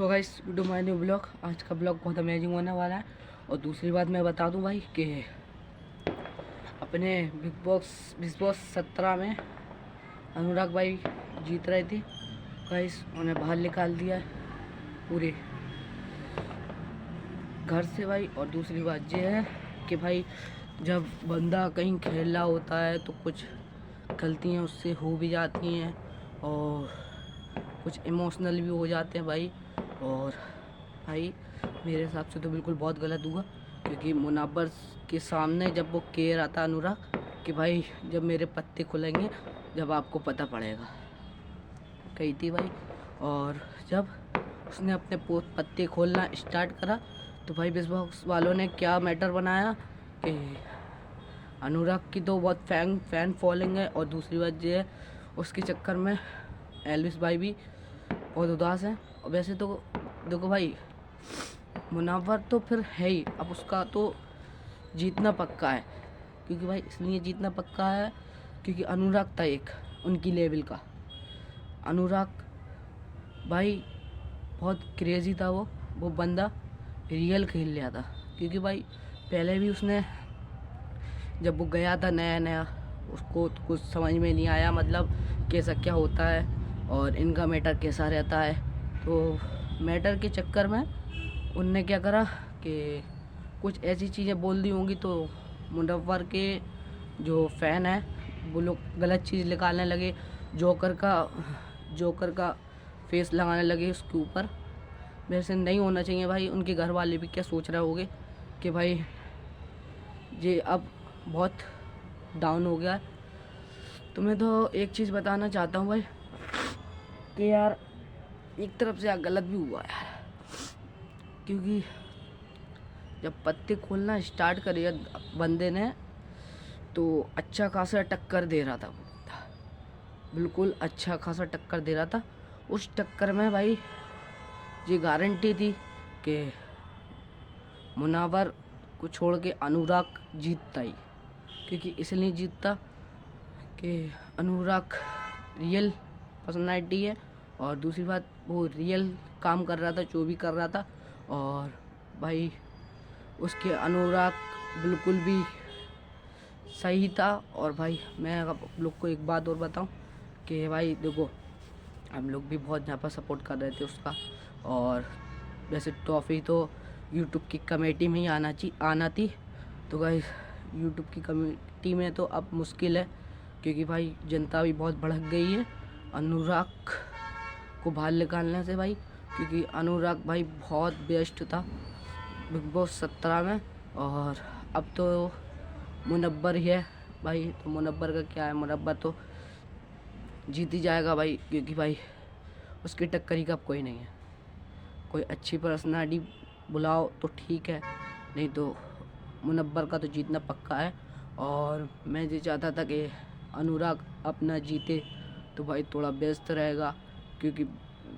So guys to my new blog. आज का blog बहुत अमेजिंग होने वाला है। और दूसरी बात मैं बता दूं भाई कि अपने बिग बॉस 17 में अनुराग भाई जीत रहे थे गाइस। उन्हें बाहर निकाल दिया है पूरे घर से भाई। और दूसरी बात ये है कि भाई जब बंदा कहीं खेल रहा होता है तो कुछ गलतियाँ उससे हो भी जाती हैं और कुछ इमोशनल भी हो जाते हैं भाई। और भाई मेरे हिसाब से तो बिल्कुल बहुत गलत हुआ, क्योंकि मुनव्वर के सामने जब वो कह रहा था अनुराग कि भाई जब मेरे पत्ते खुलेंगे जब आपको पता पड़ेगा, कही थी भाई। और जब उसने अपने पत्ते खोलना स्टार्ट करा तो भाई बिग बॉस वालों ने क्या मैटर बनाया कि अनुराग की तो बहुत फैन फॉलोइंग है। और दूसरी बात ये है उसके चक्कर में एल्विस भाई भी बहुत उदास है। और वैसे तो देखो भाई मुनव्वर तो फिर है ही, अब उसका तो जीतना पक्का है। क्योंकि भाई इसलिए जीतना पक्का है क्योंकि अनुराग था एक उनकी लेवल का। अनुराग भाई बहुत क्रेजी था वो बंदा रियल खेल लिया था। क्योंकि भाई पहले भी उसने जब वो गया था नया नया उसको तो कुछ समझ में नहीं आया, मतलब कैसा क्या होता है और इनका मैटर कैसा रहता है। तो मैटर के चक्कर में उनने क्या करा कि कुछ ऐसी चीज़ें बोल दी होंगी तो मुनव्वर के जो फ़ैन है वो लोग गलत चीज़ निकालने लगे। जोकर का फेस लगाने लगे उसके ऊपर। वैसे नहीं होना चाहिए भाई। उनके घर वाले भी क्या सोच रहे होंगे कि भाई ये अब बहुत डाउन हो गया है। तो मैं तो एक चीज़ बताना चाहता हूँ भाई कि यार एक तरफ से यार गलत भी हुआ यार। क्योंकि जब पत्ते खोलना स्टार्ट करे बंदे ने तो अच्छा खासा टक्कर दे रहा था वो बंदा, बिल्कुल अच्छा खासा टक्कर दे रहा था। उस टक्कर में भाई ये गारंटी थी कि मुनव्वर को छोड़ के अनुराग जीतता ही। क्योंकि इसलिए जीतता कि अनुराग रियल पर्सनैलिटी है और दूसरी बात वो रियल काम कर रहा था जो भी कर रहा था। और भाई उसके अनुराग बिल्कुल भी सही था। और भाई मैं आप लोग को एक बात और बताऊं कि भाई देखो हम लोग भी बहुत यहाँ पर सपोर्ट कर रहे थे उसका। और वैसे ट्रॉफी तो यूट्यूब की कमेटी में ही आना थी। तो भाई यूट्यूब की कमेटी में तो अब मुश्किल है, क्योंकि भाई जनता भी बहुत भड़क गई है अनुराग को बाहर निकालने से भाई। क्योंकि अनुराग भाई बहुत बेस्ट था बिग बॉस 17 में। और अब तो मुनव्वर ही है भाई। तो मुनव्वर का क्या है, मुनव्वर तो जीत ही जाएगा भाई। क्योंकि भाई उसकी टक्करी का कोई नहीं है। कोई अच्छी पर्सनालिटी बुलाओ तो ठीक है, नहीं तो मुनव्वर का तो जीतना पक्का है। और मैं ये चाहता था कि अनुराग अपना जीते तो भाई थोड़ा बेस्ट रहेगा, क्योंकि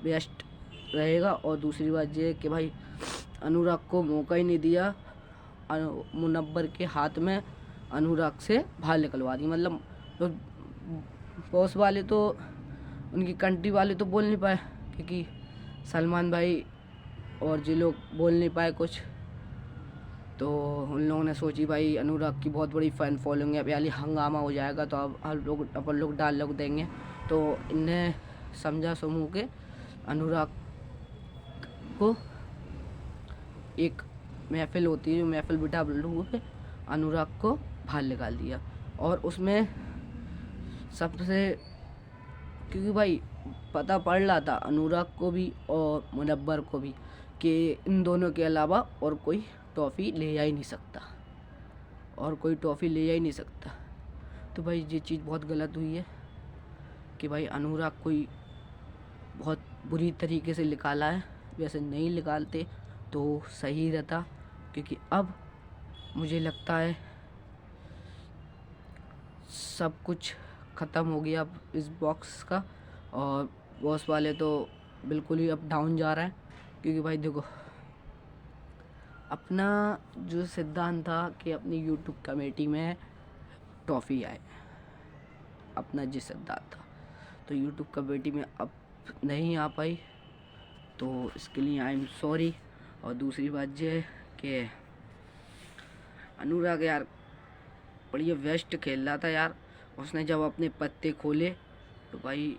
बेस्ट रहेगा। और दूसरी बात ये है कि भाई अनुराग को मौका ही नहीं दिया, मुनव्वर के हाथ में अनुराग से बाहर निकलवा दी। मतलब तो बॉस वाले तो उनकी कंट्री वाले तो बोल नहीं पाए, क्योंकि सलमान भाई और जो लोग बोल नहीं पाए कुछ। तो उन लोगों ने सोची भाई अनुराग की बहुत बड़ी फ़ैन फॉलोइंग है, पहले हंगामा हो जाएगा तो अब अपन लोग डायलॉग देंगे। तो इन्हें समझा समूह के अनुराग को एक महफिल होती है, जो महफिल बिठा लोगों पे अनुराग को बाहर निकाल दिया। और उसमें सबसे क्योंकि भाई पता पड़ रहा था अनुराग को भी और मुनव्वर को भी कि इन दोनों के अलावा और कोई ट्रॉफ़ी ले जा ही नहीं सकता, और कोई ट्रॉफ़ी ले जा ही नहीं सकता। तो भाई ये चीज़ बहुत गलत हुई है कि भाई अनुराग कोई बहुत बुरी तरीके से निकाला है। वैसे नहीं निकालते तो सही रहता, क्योंकि अब मुझे लगता है सब कुछ ख़त्म हो गया अब इस बॉक्स का। और बॉस वाले तो बिल्कुल ही अब डाउन जा रहे हैं। क्योंकि भाई देखो अपना जो सिद्धांत था कि अपनी यूट्यूब कमेटी में ट्रॉफ़ी आए, अपना जो सिद्धांत था, तो यूट्यूब कमेटी में अब नहीं आ पाई। तो इसके लिए आई एम सॉरी। और दूसरी बात ये है कि अनुराग यार बढ़िया बेस्ट खेल रहा था यार। उसने जब अपने पत्ते खोले तो भाई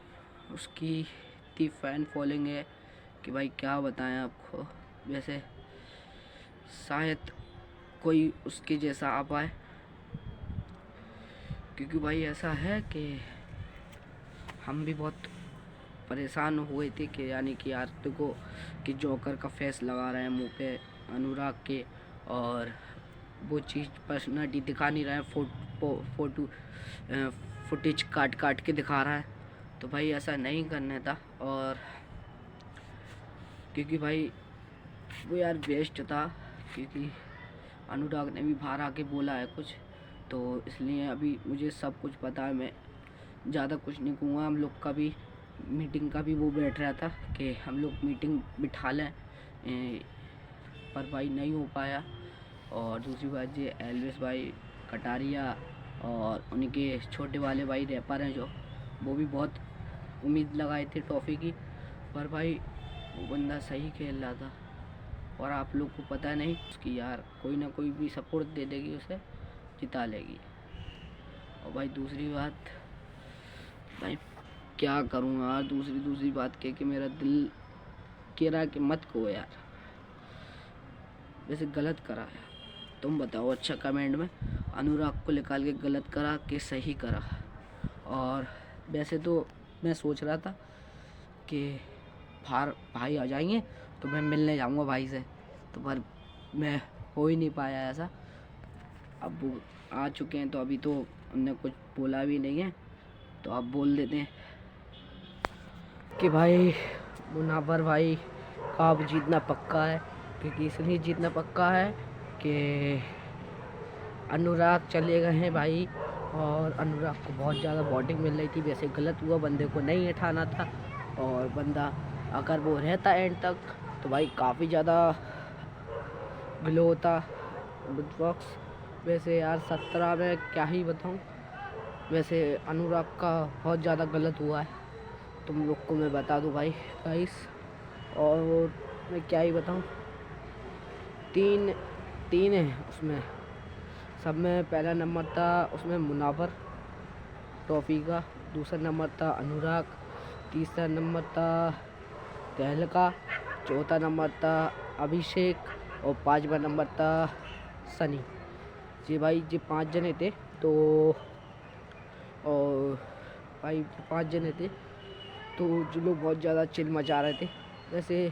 उसकी इतनी फ़ैन फॉलोइंग है कि भाई क्या बताएं आपको। वैसे शायद कोई उसके जैसा आ पाए, क्योंकि भाई ऐसा है कि हम भी बहुत परेशान हुए थे कि यानी कि यार देखो कि जोकर का फेस लगा रहे हैं मुंह पे अनुराग के, और वो चीज़ पर्सनैलिटी दिखा नहीं रहा है, फोटो फुटेज काट काट के दिखा रहा है। तो भाई ऐसा नहीं करना था। और क्योंकि भाई वो यार बेस्ट था, क्योंकि अनुराग ने भी बाहर आके बोला है कुछ, तो इसलिए अभी मुझे सब कुछ पता है। मैं ज़्यादा कुछ नहीं कहूँगा। हम लोग का भी मीटिंग का भी वो बैठ रहा था कि हम लोग मीटिंग बिठा लें, पर भाई नहीं हो पाया। और दूसरी बात ये एल्विस भाई कटारिया और उनके छोटे वाले भाई रैपर हैं जो, वो भी बहुत उम्मीद लगाए थे ट्रॉफी की, पर भाई वो बंदा सही खेल रहा था। और आप लोग को पता नहीं उसकी यार कोई ना कोई भी सपोर्ट दे देगी, उसे जिता लेगी। और भाई दूसरी बात भाई क्या करूँ यार, दूसरी बात कि मेरा दिल कह रहा है कि मत को यार, वैसे गलत करा यार। तुम बताओ अच्छा कमेंट में, अनुराग को निकाल के गलत करा कि सही करा। और वैसे तो मैं सोच रहा था कि भाई आ जाएंगे तो मैं मिलने जाऊंगा भाई से, तो पर मैं हो ही नहीं पाया ऐसा। अब वो आ चुके हैं तो अभी तो उनने कुछ बोला भी नहीं है, तो आप बोल देते हैं कि भाई मुनावर भाई का अब जीतना पक्का है। क्योंकि इसलिए जीतना पक्का है कि अनुराग चले गए हैं भाई, और अनुराग को बहुत ज़्यादा वोटिंग मिल रही थी। वैसे गलत हुआ, बंदे को नहीं उठाना था, और बंदा अगर वो रहता एंड तक तो भाई काफ़ी ज़्यादा ग्लो होता बिग बॉक्स। वैसे यार 17 में क्या ही बताऊँ, वैसे अनुराग का बहुत ज़्यादा गलत हुआ है, तुम लोग को मैं बता दूँ भाई गाइस। और मैं क्या ही बताऊँ, तीन है उसमें, सब में पहला नंबर था उसमें मुनावर ट्रॉफी का, दूसरा नंबर था अनुराग, तीसरा नंबर था तहलका, चौथा नंबर था अभिषेक, और पांचवा नंबर था सनी। जी भाई ये 5 जने थे। तो और भाई 5 जने थे, तो जो लोग बहुत ज़्यादा चिल मचा रहे थे। वैसे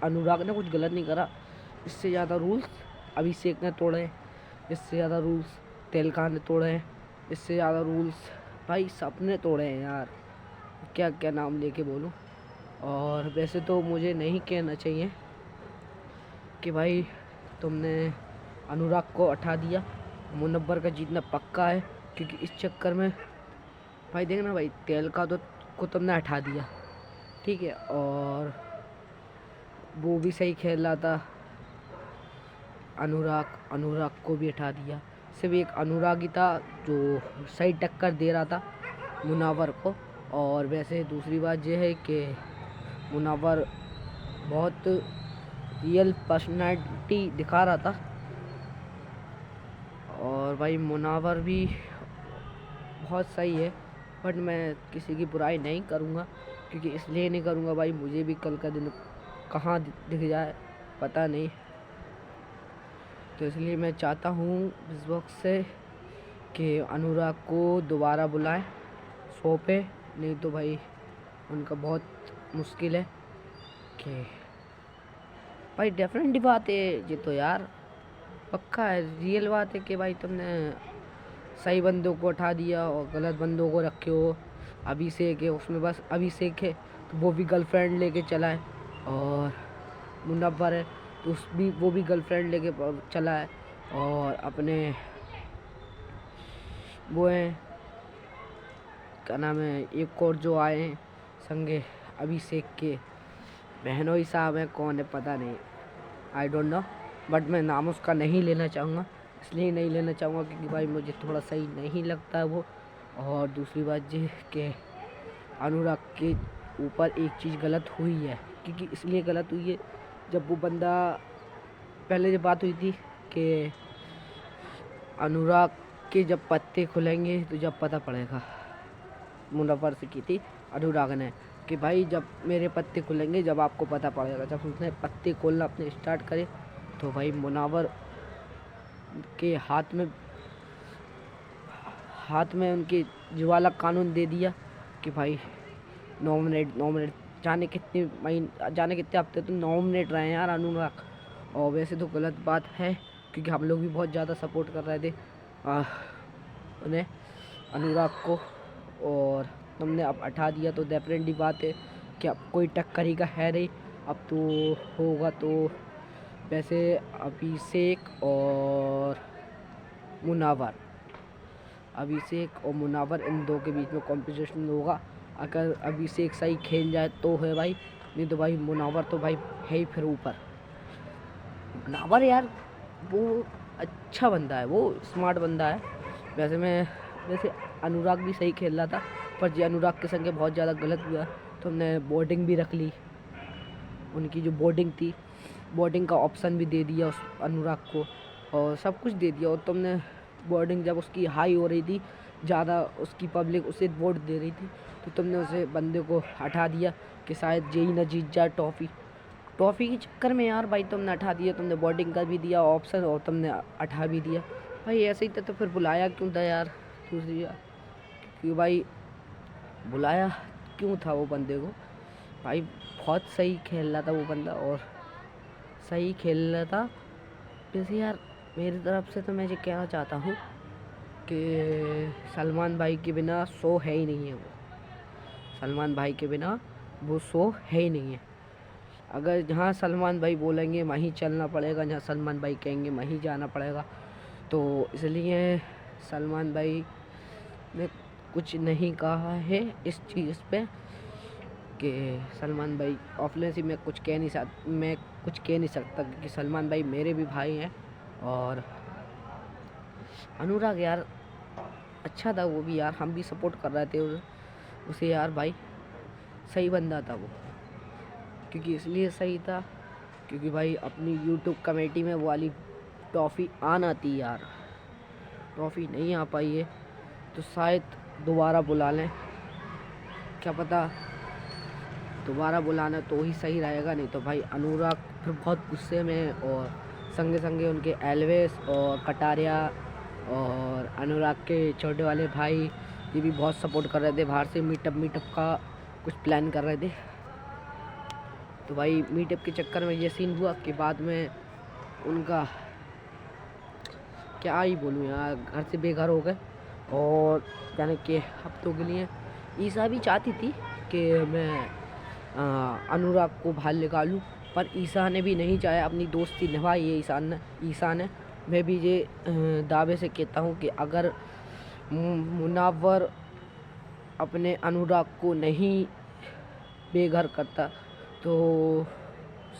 अनुराग ने कुछ गलत नहीं करा, इससे ज़्यादा रूल्स अभिषेक ने तोड़े, इससे ज़्यादा रूल्स तेलका ने तोड़े हैं, इससे ज़्यादा रूल्स भाई सब ने तोड़े हैं यार, क्या क्या नाम लेके बोलूं। और वैसे तो मुझे नहीं कहना चाहिए कि भाई तुमने अनुराग को हटा दिया, मुनव्वर का जीतना पक्का है। क्योंकि इस चक्कर में भाई देखना भाई तेलका तो को तुमने हटा दिया, ठीक है, और वो भी सही खेल रहा था। अनुराग को भी हटा दिया, सिर्फ एक अनुराग ही था जो सही टक्कर दे रहा था मुनावर को। और वैसे दूसरी बात यह है कि मुनावर बहुत रियल पर्सनालिटी दिखा रहा था, और भाई मुनावर भी बहुत सही है। बट मैं किसी की बुराई नहीं करूँगा, क्योंकि इसलिए नहीं करूँगा भाई मुझे भी कल का दिन कहाँ दिख जाए पता नहीं। तो इसलिए मैं चाहता हूँ इस वक्त से कि अनुराग को दोबारा बुलाएं शो पे, नहीं तो भाई उनका बहुत मुश्किल है। कि भाई डेफिनेटली बात है ये तो यार, पक्का है, रियल बात है कि भाई तुमने सही बंदों को उठा दिया और गलत बंदों को रखे हो। अभिषेक है उसमें, बस अभिषेक है तो वो भी गर्लफ्रेंड लेके चला है, और मुनव्वर है तो वो भी गर्लफ्रेंड लेके चला है, और अपने वो हैं क्या नाम है एक और जो आए हैं संगे अभिषेक के बहनोई साहब हैं, कौन है पता नहीं, आई डोंट नो, बट मैं नाम उसका नहीं लेना चाहूँगा। इसलिए नहीं लेना चाहूँगा क्योंकि भाई मुझे थोड़ा सही नहीं लगता है वो। और दूसरी बात ये कि अनुराग की ऊपर एक चीज़ गलत हुई है, क्योंकि इसलिए गलत हुई है जब वो बंदा पहले जब बात हुई थी कि अनुराग के जब पत्ते खुलेंगे तो जब पता पड़ेगा, मुनव्वर से की थी अनुराग ने कि भाई जब मेरे पत्ते खुलेंगे जब आपको पता पड़ेगा। जब उसने पत्ते खोलना अपने स्टार्ट करे तो भाई मुनव्वर के हाथ में उनके ज्वाला कानून दे दिया कि भाई 9 मिनट जाने कितने हफ्ते तो 9 मिनट रहे हैं यार अनुराग। और वैसे तो गलत बात है, क्योंकि हम लोग भी बहुत ज़्यादा सपोर्ट कर रहे थे उन्हें, अनुराग को, और तुमने अब हटा दिया तो डेफिनेटली बात है कि अब कोई टक्करी का है नहीं। अब तो होगा तो वैसे अभिषेक और मुनव्वर इन दो के बीच में कॉम्पिटिशन होगा। अगर अभिषेक सही खेल जाए तो है भाई, नहीं तो भाई मुनव्वर तो भाई है ही फिर ऊपर। मुनव्वर यार वो अच्छा बंदा है, वो स्मार्ट बंदा है। वैसे अनुराग भी सही खेल रहा था, पर जी अनुराग के संग बहुत ज़्यादा गलत हुआ तो हमने बोर्डिंग भी रख ली। उनकी जो बोर्डिंग थी, बोर्डिंग का ऑप्शन भी दे दिया उस अनुराग को, और सब कुछ दे दिया। और तुमने बोर्डिंग जब उसकी हाई हो रही थी, ज़्यादा उसकी पब्लिक उसे वोट दे रही थी, तो तुमने उसे बंदे को हटा दिया कि शायद जेई ना जीत जाए ट्रॉफी के चक्कर में यार भाई तुमने हटा दिया। तुमने बोर्डिंग का भी दिया ऑप्शन और तुमने हटा भी दिया भाई। ऐसे ही था तो फिर बुलाया क्यों था यार दूसरी बार, क्योंकि भाई बुलाया क्यों था वो बंदे को? भाई बहुत सही खेल रहा था वो बंदा, और सही खेल रहा था। वैसे यार मेरी तरफ से तो मैं ये कहना चाहता हूँ कि सलमान भाई के बिना शो है ही नहीं है वो। सलमान भाई के बिना वो शो है ही नहीं है। अगर जहाँ सलमान भाई बोलेंगे वहीं चलना पड़ेगा, जहाँ सलमान भाई कहेंगे वहीं जाना पड़ेगा। तो इसलिए सलमान भाई ने कुछ नहीं कहा है इस चीज़ पे कि सलमान भाई ऑफलेंसी मैं कुछ कह नहीं सकता, क्योंकि सलमान भाई मेरे भी भाई हैं। और अनुराग यार अच्छा था वो भी यार, हम भी सपोर्ट कर रहे थे उसे यार भाई, सही बंदा था वो। क्योंकि इसलिए सही था क्योंकि भाई अपनी यूट्यूब कमेटी में वो वाली ट्रॉफ़ी आना थी यार, ट्रॉफ़ी नहीं आ पाई है, तो शायद दोबारा बुला लें, क्या पता दोबारा बुलाना तो ही सही रहेगा। नहीं तो भाई अनुराग फिर बहुत गुस्से में, और संगे संगे उनके एल्वेस और कटारिया और अनुराग के छोटे वाले भाई ये भी बहुत सपोर्ट कर रहे थे। बाहर से मीटअप का कुछ प्लान कर रहे थे, तो भाई मीटअप के चक्कर में ये सीन हुआ कि बाद में उनका क्या ही बोलूँ यार, घर से बेघर हो गए। और जाने के हफ्तों के लिए ईसा भी चाहती थी कि मैं अनुराग को बाहर निकालूं, पर ईसा ने भी नहीं चाहा, अपनी दोस्ती निभाई है ईसा ने। मैं भी ये दावे से कहता हूँ कि अगर मुनव्वर अपने अनुराग को नहीं बेघर करता तो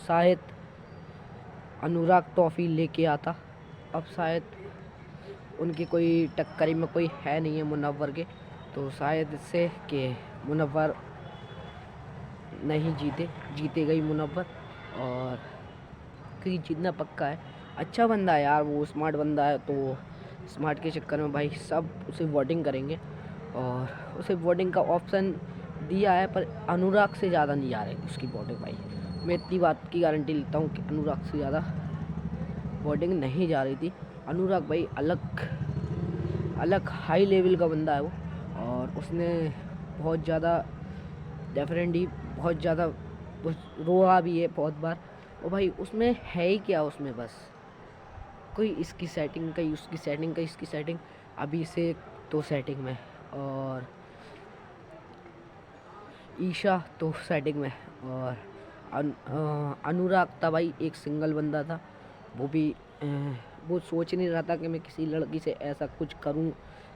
शायद अनुराग ट्रॉफ़ी लेके आता। अब शायद उनकी कोई टक्करी में कोई है नहीं है मुनव्वर के, तो शायद इससे कि मुनव्वर नहीं जीते गई मुनव्वर, और क्योंकि जीतना पक्का है। अच्छा बंदा है यार वो, स्मार्ट बंदा है, तो स्मार्ट के चक्कर में भाई सब उसे वोटिंग करेंगे, और उसे वोटिंग का ऑप्शन दिया है, पर अनुराग से ज़्यादा नहीं जा रही उसकी वोटिंग भाई। मैं इतनी बात की गारंटी लेता हूँ कि अनुराग से ज़्यादा वोटिंग नहीं जा रही थी। अनुराग भाई अलग हाई लेवल का बंदा है वो, और उसने बहुत ज़्यादा डेफिनेटली बहुत ज़्यादा रोआ भी है बहुत बार। और भाई उसमें है ही क्या, उसमें बस कोई इसकी सेटिंग कहीं उसकी सेटिंग कहीं इसकी सेटिंग, अभी से तो सेटिंग में, और ईशा तो सेटिंग में, और अनुराग था भाई एक सिंगल बंदा था, वो भी वो सोच नहीं रहा था कि मैं किसी लड़की से ऐसा कुछ करूं,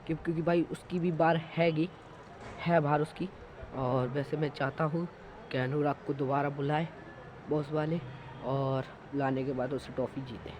क्योंकि भाई उसकी भी बार है बाहर उसकी। और वैसे मैं चाहता हूँ कि अनुराग को दोबारा बुलाए बॉस वाले, और बुलाने के बाद उसे ट्रॉफ़ी जीते।